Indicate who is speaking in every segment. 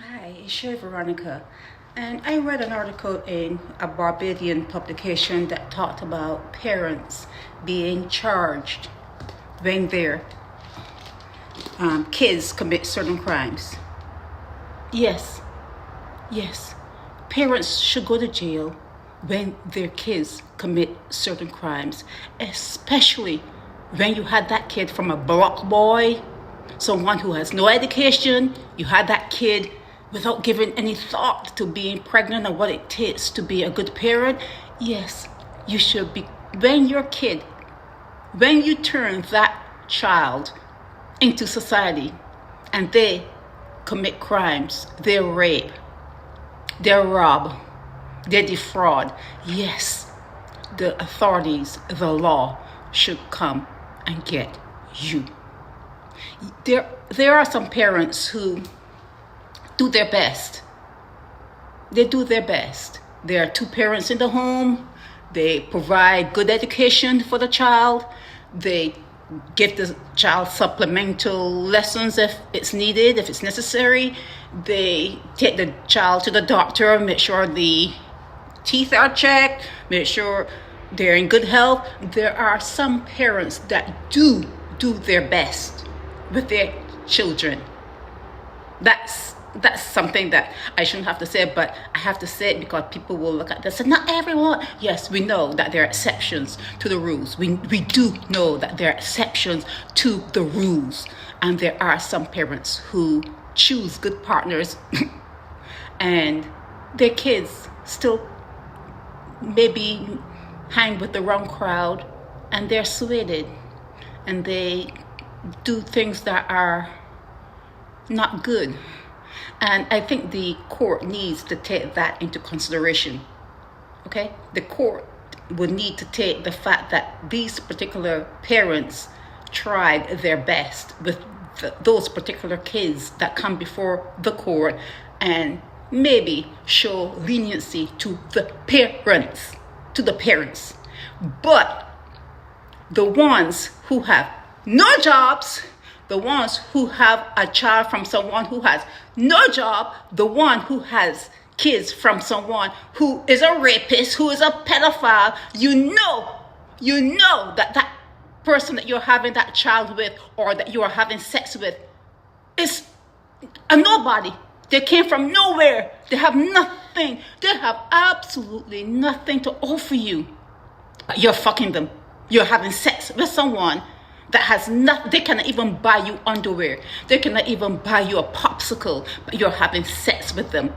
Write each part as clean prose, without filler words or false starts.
Speaker 1: Hi, it's Shay Veronica, and I read an article in a Barbadian publication that talked about parents being charged when their kids commit certain crimes. Yes, yes, parents should go to jail when their kids commit certain crimes, especially when you had that kid from a block boy, someone who has no education. You had that kid without giving any thought to being pregnant and what it takes to be a good parent. Yes, you should be. When you turn that child into society and they commit crimes, they rape, they rob, they defraud, yes, the authorities, the law should come and get you. There are some parents who do their best. They do their best. There are two parents in the home. They provide good education for the child. They give the child supplemental lessons if it's needed, if it's necessary. They take the child to the doctor, make sure the teeth are checked, make sure they're in good health. There are some parents that do their best with their children. That's something that I shouldn't have to say, but I have to say it because people will look at this and not everyone. Yes, we know that there are exceptions to the rules. We do know that there are exceptions to the rules, and there are some parents who choose good partners and their kids still maybe hang with the wrong crowd, and they're swayed and they do things that are not good. And I think the court needs to take that into consideration. Okay? The court would need to take the fact that these particular parents tried their best with those particular kids that come before the court, and maybe show leniency to the parents. But the ones who have no jobs, the ones who have a child from someone who has no job, the one who has kids from someone who is a rapist, who is a pedophile, you know that person that you're having that child with or that you are having sex with is a nobody. They came from nowhere. They have nothing. They have absolutely nothing to offer you. But you're fucking them. You're having sex with someone that has nothing. They cannot even buy you underwear. They cannot even buy you a popsicle, but you're having sex with them.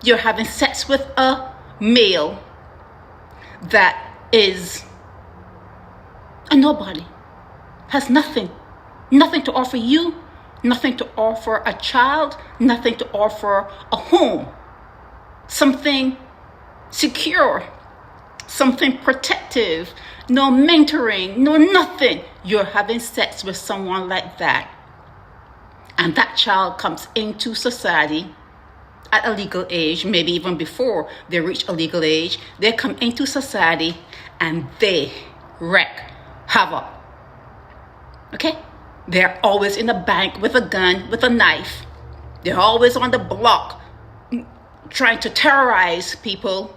Speaker 1: You're having sex with a male that is a nobody, has nothing to offer you, nothing to offer a child, nothing to offer a home, something secure, something protective, no mentoring, no nothing. You're having sex with someone like that. And that child comes into society at a legal age, maybe even before they reach a legal age. They come into society and they wreak havoc. Okay? They're always in the bank with a gun, with a knife. They're always on the block trying to terrorize people.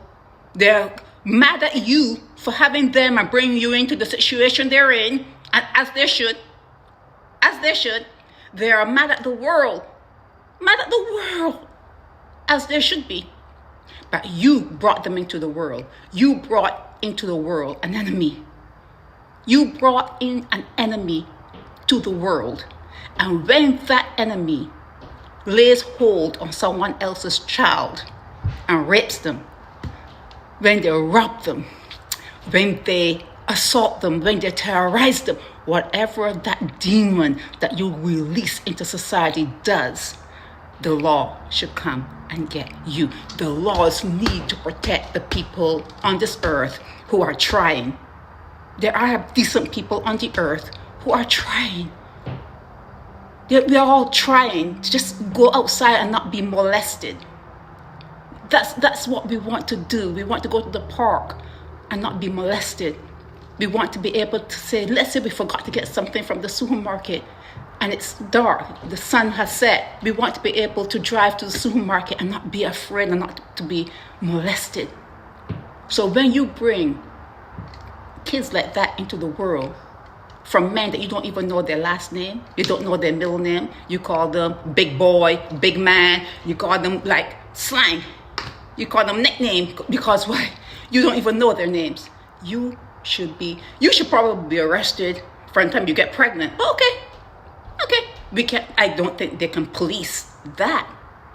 Speaker 1: They're mad at you for having them and bringing you into the situation they're in, and as they should, they are mad at the world, as they should be. But you brought them into the world. You brought into the world an enemy. You brought in an enemy to the world, and when that enemy lays hold on someone else's child and rapes them, when they rob them, when they assault them, when they terrorize them, whatever that demon that you release into society does, the law should come and get you. The laws need to protect the people on this earth who are trying. There are decent people on the earth who are trying. We're all trying to just go outside and not be molested. That's what we want to do. We want to go to the park and not be molested. We want to be able to say, let's say we forgot to get something from the supermarket, and it's dark, the sun has set. We want to be able to drive to the supermarket and not be afraid and not to be molested. So when you bring kids like that into the world, from men that you don't even know their last name, you don't know their middle name, you call them big boy, big man, you call them like slang, you call them nickname, because why? You don't even know their names. You should probably be arrested from the time you get pregnant. Okay. I don't think they can police that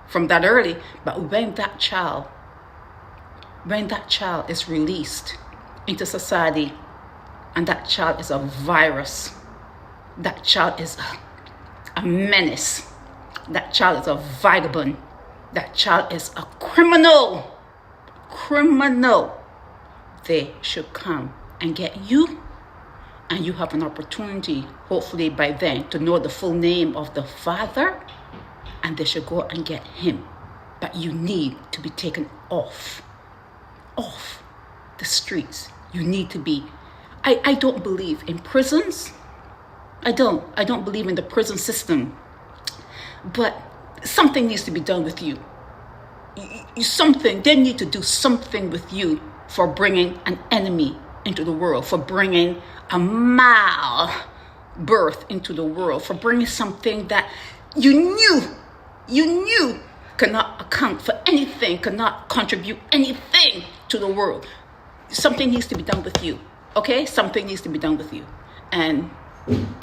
Speaker 1: from that early. But when that child is released into society, and that child is a virus, that child is a menace, that child is a vagabond, that child is a criminal, they should come and get you. And you have an opportunity, hopefully by then, to know the full name of the father, and they should go and get him. But you need to be taken off the streets. You need to be. I don't believe in prisons. I don't believe in the prison system. But something needs to be done with you. They need to do something with you for bringing an enemy into the world, for bringing a mal birth into the world, for bringing something that you knew cannot account for anything, cannot contribute anything to the world. Something needs to be done with you, okay? Something needs to be done with you. And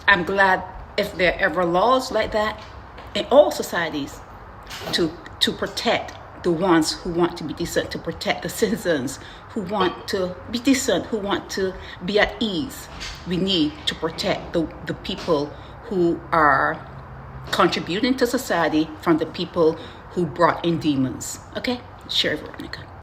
Speaker 1: I'm glad if there are ever laws like that in all societies to protect the ones who want to be decent, to protect the citizens who want to be decent, who want to be at ease. We need to protect the people who are contributing to society from the people who brought in demons. Okay? Share, Veronica.